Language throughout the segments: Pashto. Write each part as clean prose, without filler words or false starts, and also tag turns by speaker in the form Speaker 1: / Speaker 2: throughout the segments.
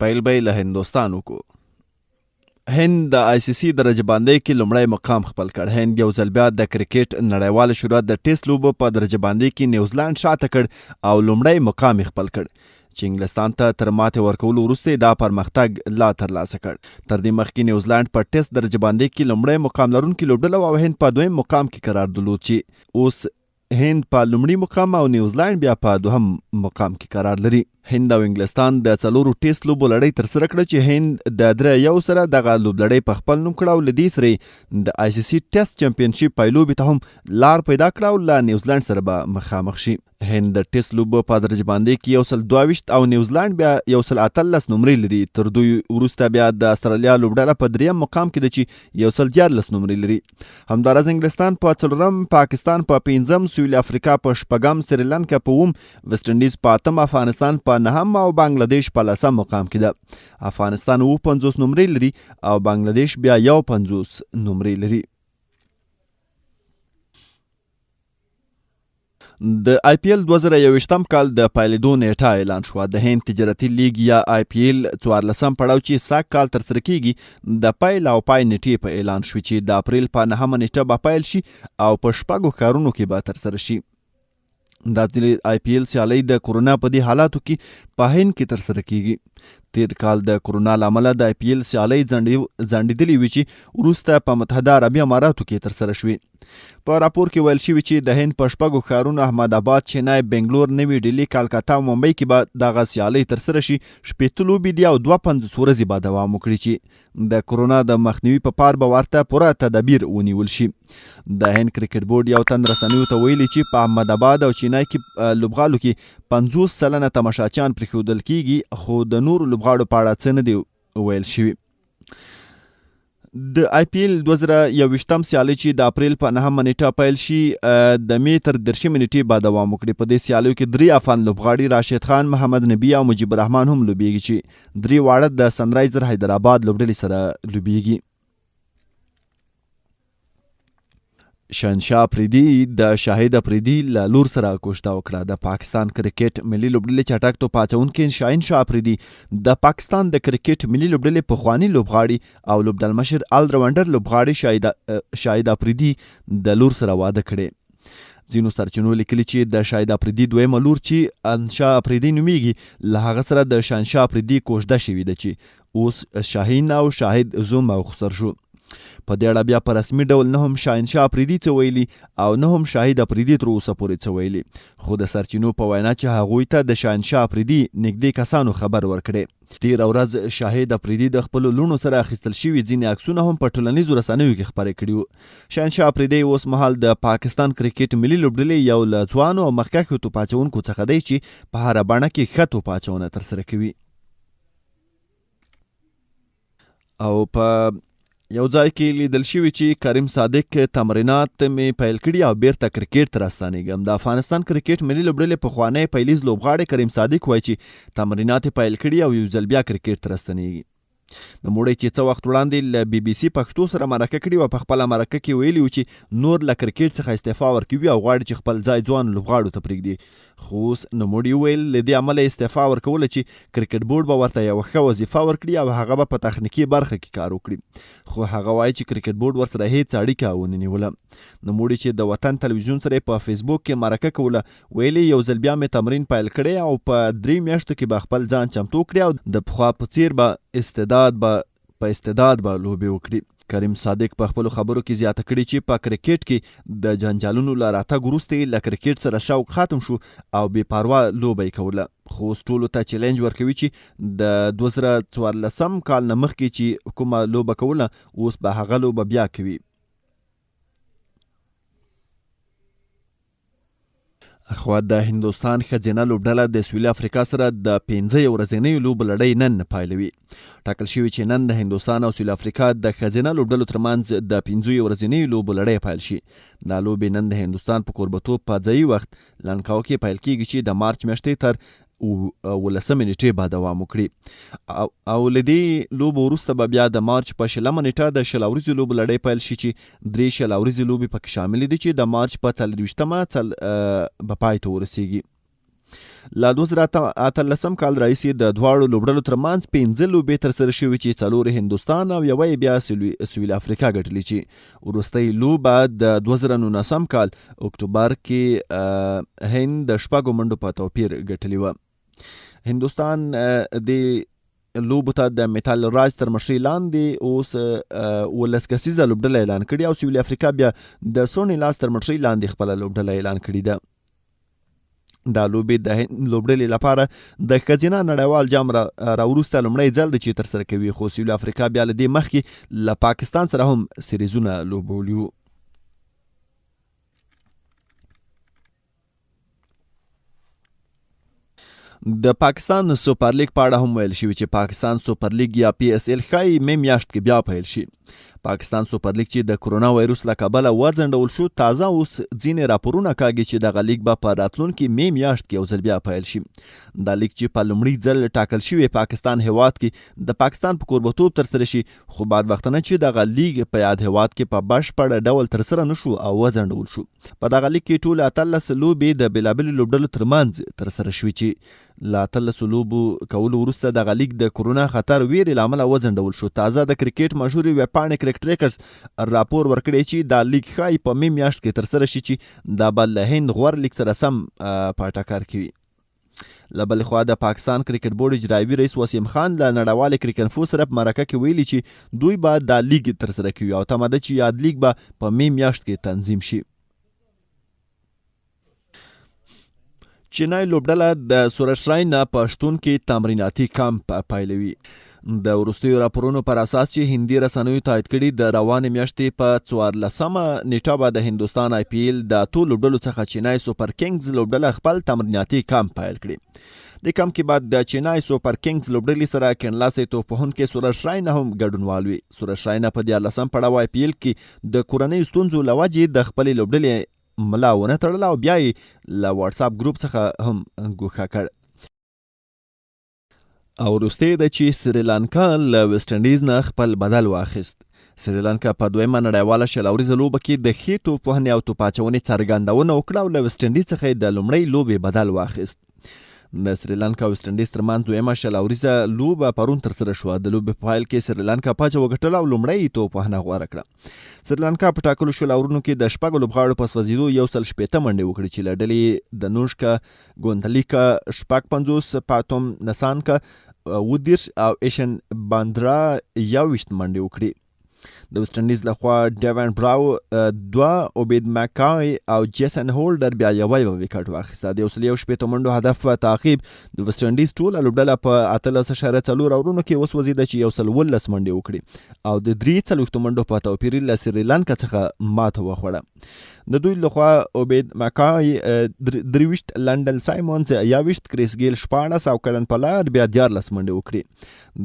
Speaker 1: پیل به له هندوستان وکړو. هند د آی سی سی درجه بندۍ کې لومړی مقام خپل کړ. هند یو ځل بیا د کرکټ نړیواله شورا د ټیسټ لوبو په درجه بندۍ کې نیوزیلند شاته کړ او لومړی مقام خپل کړ چې انګلستان ته تر ماتې ورکولو وروسته دا پرمختګ لا ترلاسه کړ. تر دې مخکې نیوزیلند په ټیسټ درجه بندۍ کې لومړی مقام لرونکي لوبډله او هند په دویم مقام کې قرار درلود چې اوس هند په لومړي مقام او نیوزیلند بیا په دوهم مقام کې قرار لري. هند او انګلستان د 4 ټیسټ لوبو لړۍ ترسره کړه چې هند د 3-1 سره دغه لوبلړۍ په خپل نوم کړه او له دې سره د آی سی سی ټیسټ چمپینشپ پایلوبې ته هم لار پیدا کړه او له نیوزیلند سره به مخامخ شي. هند د ټیسټ لوبو په درجه بندۍ کې 122 او نیوزیلند بیا 118 نمرې لري. تر دوی وروسته بیا د استرالیا لوبډله په 3م مقام کې ده چې 114 نمرې لري. همداراز انګلستان په 4م، پاکستان په 5م، سویل افریقا په 6م، سریلانکا په 8م، ویسټ انډیز په 8م، افغانستان په 9م او بنگلاديش په 10م مقام کې ده. افغانستان 50 نمرې لري او بنگلاديش بیا 51 نمرې لري. د آی پی ایل 2021 کال د پیلېدو نیټه اعلان شوه. د هند تجارتي لیګ یا آی پی ایل 14م پړاو چې سږ کال ترسره کیږي د پیل او پای نیټې په اعلان شو چې د اپریل په 9مه نیټه به پیل شي او په 6 ښارونو کې به ترسره شي. دا ځلې آی پی ایل سیالۍ د کورونا په دې حالاتو کې په هند کې ترسره کیږي. تیر کال د کورونا له امله د آی پی ایل سیالۍ ځنډېدلې وي چې وروسته په متحده عربي اماراتو کې ترسره شوې. په راپور کې ویل شوي چې د هند په 6 ښارونو احمد آباد، چنای، بنګلور، نوی ډیلي، کلکتا او ممبئی کې به دغه سیالۍ ترسره شي. 60 لوبې دي او 52 ورځې به دوام وکړي چې د کورونا د مخنیوي په پار به ورته پوره تدابیر ونیول شي. د هند کرکټ بورډ یو تن رسنیو ته ویلي چې په احمد آباد او چنای کې لوبغالو کې 50% تماشاچیان پرېښودل کیږي، خو د نورو لوبغاړو په اړه څه نه دي ویل شوي. د آی پی ایل 2021 سیالۍ چې د اپریل په 9مه نیټه پیل شي د می تر 30 نیټې به دوام وکړي. په دې سیالیو کې 3 افغان لوبغاړي راشد خان، محمد نبی او مجیب الرحمن هم لوبیږي چې 3 واړه د سنرایزر حیدرآباد لوبډلې سره لوبیږي. شهنشاه افریدي د شاهد افریدي له لور سره کوشته وکړه. د پاکستان کرکټ ملي لوبډلې چټک توپ اچوونکی شهنشاه افریدي د پاکستان د کرکټ ملي لوبډلې پخواني لوبغاړي او لوبډلمشر آلراونډر لوبغاړي شاهد افریدي د لور سره واده کړی. ځینو سرچینو لیکلي چې د شاهد افریدي دویمه لور چې انشا افریدي نومیږي له هغه سره د شهنشاه افریدي کوژده شوې ده چې اوس شاهین او شاهد زوم او خسر شو. په دې اړه بیا په رسمي ډول نه هم شهنشاه افریدي څه ویلي او نه هم شاهد افریدي تر اوسه پورې څه ویلي، خو د سرچینو په وینا چې هغوی ته د شهنشاه افریدي نږدې کسانو خبر ورکړی. تېره ورځ شاهد افریدي د خپلو لوڼو سره اخیستل شوي ځینې عکسونه هم په ټولنیزو رسنیو کې خپاره کړي وو. شهنشاه افریدي اوس مهال د پاکستان کرکټ ملي لوبډلې یو له ځوانو او مخکښو توپ اچوونکو څخه دی چې په هره بڼه کې ښه توپ اچونه ترسره کوي. او په یو ځای کې لیدل شوي چې کریم صادق تمرینات مې پیل کړي او بیرته کرکټ ته راستنېږم. د افغانستان کرکټ ملي لوبډلې پخوانی پیلیز لوبغاړی کریم صادق وایي چې تمرینات یې پیل کړي او یو ځل بیا کرکټ ته راستنېږي. د موړی چې څه وخت وړاندې له بی بي سي پښتو سره مرکه کړې وه، په خپله مرکه کې ویلي و چې نور له کرکټ څخه استعفا ورکوي او غواړي چې خپل ځای ځوانو لوبغاړو ته پرېږدي. خو اوس نوموړي وویل له دې امله استعفا ورکوله چې کرکټ بورډ به ورته یوه ښه وظیفه ورکړي او هغه به په تخنیکي برخه کې کار وکړي. خو هغه وایي چې کرکټ بورډ ورسره هیڅ اړیکه ونه نیوله. نوموړي چې د وطن تلویزیون سره په فیسبوک کې مرکه کوله ویلي یو ځل بیا مې تمرین پیل کړی او په 3 میاشتو کې به خپل ځان چمتو کړي او د پخوا په څیر به استعداد به لوبې وکړي. کریم صادق په خپلو خبرو کې زیاته کړي چې په کرکټ کې د جنجالونو له راتګ وروسته یې له کرکټ سره شوق ختم شو او بې پروا لوبه یې کوله. خو اوس ټولو ته چیلنج ورکوي چې د 2014 کال نه مخکې چې کومه لوبه کوله اوس به هغه لوبه بیا کوي. خو د هندوستان ښځینه لوبډله د سویلي افریقا سره د 15 ورځنیو لوبو لړۍ نن پیلوي. ټاکل شوي چې نن د هندوستان او سویلي افریقا د ښځینه لوبډلو ترمنځ د 15 ورځنیو لوبو لړۍ پیل شي. دا لوبې نن د هندوستان په کوربتوب په ځایي وخت لنکاو کې پیل کیږي چې د مارچ میاشتې تر 19 نیټې به دوام وکړي او له دې لوبو وروسته به بیا د مارچ په 20 نیټه د 20 ورځې لوبو لړۍ پیل شي چې 3 20 ورځې لوبې پکې شاملې دي چې د مارچ په 24 به پای ته ورسیږي. له 2018 کال راهیسې د دواړو لوبډلو ترمنځ 15 لوبې ترسره شوې چې 4 هندوستان او یوه بیا سویل افریقا ګټلې چې وروستۍ لوبه د 2019 کال اکتوبر کې هند د 6 منډو په توپیر ګټلې وه. هندوستان د لوبو ته د میټال راج تر مشرۍ لاندې اوس 11 کسیزه لوبډله اعلان کړې او سویل افریقا بیا د سونی لاس تر مشرۍ لاندې خپله لوبډله اعلان کړې ده. دا لوبې د هند لوبډلې لپاره د ښځینه نړیوال جام راوروسته لومړی ځل دی چې ترسره کوي، خو سویل افریقا بیا له دې مخکې له پاکستان سره هم سیریزونه لوبولي وو. د پاکستان سوپر لیګ په اړه هم ویل شوي چې پاکستان سوپر لیګ یا پی اس ال ښایي مې میاشت کې بیا پیل شي. پاکستان سوپر لیګ چې د کرونا وایروس له کبله وځنډول شو، تازه اوس ځینې راپورونه کاږي چې دغه لیګ به په راتلونکي مې میاشت کې یو ځل بیا پیل شي. دا لیګ چې په لومړي ځل ټاکل شوی پاکستان هیواد کې د پاکستان په کوربتوب ترسره شي، خو بدبختانه چې دغه لیګ په یاد هیواد کې په بشپړ ډول ترسره نه شو او وځنډول شو. په دغه لیګ کې ټول 18 لوبې د بېلابېلو لوبډلو ترمنځ ترسره شوي چې له 18 لوبو کولو وروسته دغه لیګ د کرونا خطر ویرې له امله وځنډول شو. تازه د کرکټ مشهورې ویبپاڼې کرکټ ریکرز راپور ورکړی چې دا لیګ ښایي په مې میاشت کې ترسره شي چې دا به له هند غوره لیګ سره سم په ټکر کې وي. له بلې خوا د پاکستان کرکټ بورډ اجرایوي رئیس وسیم خان له نړیوالې کرکټ سره په مرکه کې ویلي چې دوی به دا لیګ ترسره کوي او تمه ده چې یاد لیګ به په مې میاشت کې تنظیم شي. چینای لوبډله د سورشراین په شتون کې تمریناتي کمپ پیلوي. د وروستیو راپورونو پر اساس چې هندي رسنیو تایید کړي د روانې میاشتې په 14مه نیټه به د هندوستان آی پی ایل د اتو لوبډلو څخه چینای سوپر کینګز لوبډله خپل تمریناتي کمپ پیل کړي. د کمپ کې بعد د چینای سوپر کینګز لوبډلې سره کینلاسې توپوهونکی سورشراین هم ګډونوال وي. سورشراین په 14 پړاو آی پی ایل کې د کورنۍ ستونزو له وجې د خپلې لوبډلې ملا ونه تړله او بیا یې له واټساپ ګروپ څخه هم ګوښه کړ. او وروستی ده چې سریلانکا له ویسټ انډیز نه خپل بدل واخیست. سریلانکا په دویمه نړیواله شلوریزه لوبه کې د ښې توپوهنې او توپ اچونې څرګندونه وکړه او له ویسټ انډیز څخه یې د لومړۍ لوبې بدل واخیست. د سریلانکا او ویسټ انډیز ترمنځ دویمه شلوریزه لوبه پرون ترسره شوه. د لوبې په پیل کې سریلانکا پاچه وګټله او لومړۍ توپوهنه غوره کړه. سریلانکا په ټاکلو شلورونو کې د 6 لوبغاړو په سوځېدو 160 منډې وکړې چې له ډلې د نوشکا ګونتلیکا 55 پاتوم نسانکا 30 او ایشن باندرا 21 منډې وکړې. د ویسټ انډیز لخوا ډیوین براو 2 اوبید مکای او جیسن هولډر بیا یوه وکټ واخیسته. د 160 منډو هدف په تعقیب د ویسټ انډیز ټوله لوبډله په 18.4 اورونو کې وسوځېده چې 119 منډې وکړي او د 43 منډو په توپیر له سریلانکا څخه ماته وخوړه. د دوی لخوا اوبید مکای 23 لنډن سایمونز 21 کریس ګیل 14 او کلن پلار بیا 14 منډې وکړي.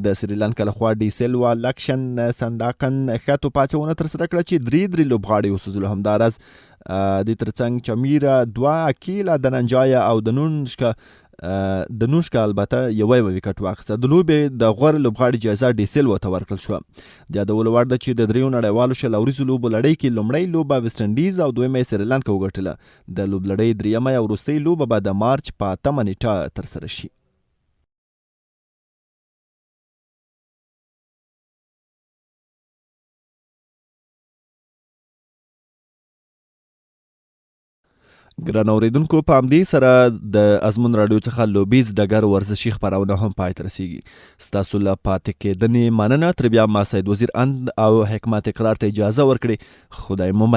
Speaker 1: د سریلانکا لخوا ډي سیلوا لکشن سنداکن ښه توپ اچونه ترسره کړه چې 3 لوبغاړي وسوځول. همداراز د ترڅنګ چمیرا 2 اکیلا دننجایا او د نوشکا البته یوه وکټ واخیسته. د لوبې د غوره لوبغاړي جایزه ډي سیلوا ته ورکړل شوه. د یادولو وړ ده چې د 3 نړیوالو شلوریزو لوبو لړۍ کې لومړۍ لوبه ویسټ انډیز او دویمه سریلانکا وګټله. د لوبلړۍ دریمه او وروستۍ لوبه به د مارچ په 8 نیټه ترسره شي. ګران اوریدونکو، په همدې سره د ازمون راډیو څخه لوبیز ډګر ورزشي خپرونه هم پای ته رسیږي. ستاسو له پاتې کېدنې مننه. تر بیا ما سید وزیر اند او حکمت اقرار ته اجازه ورکړئ. خدای مو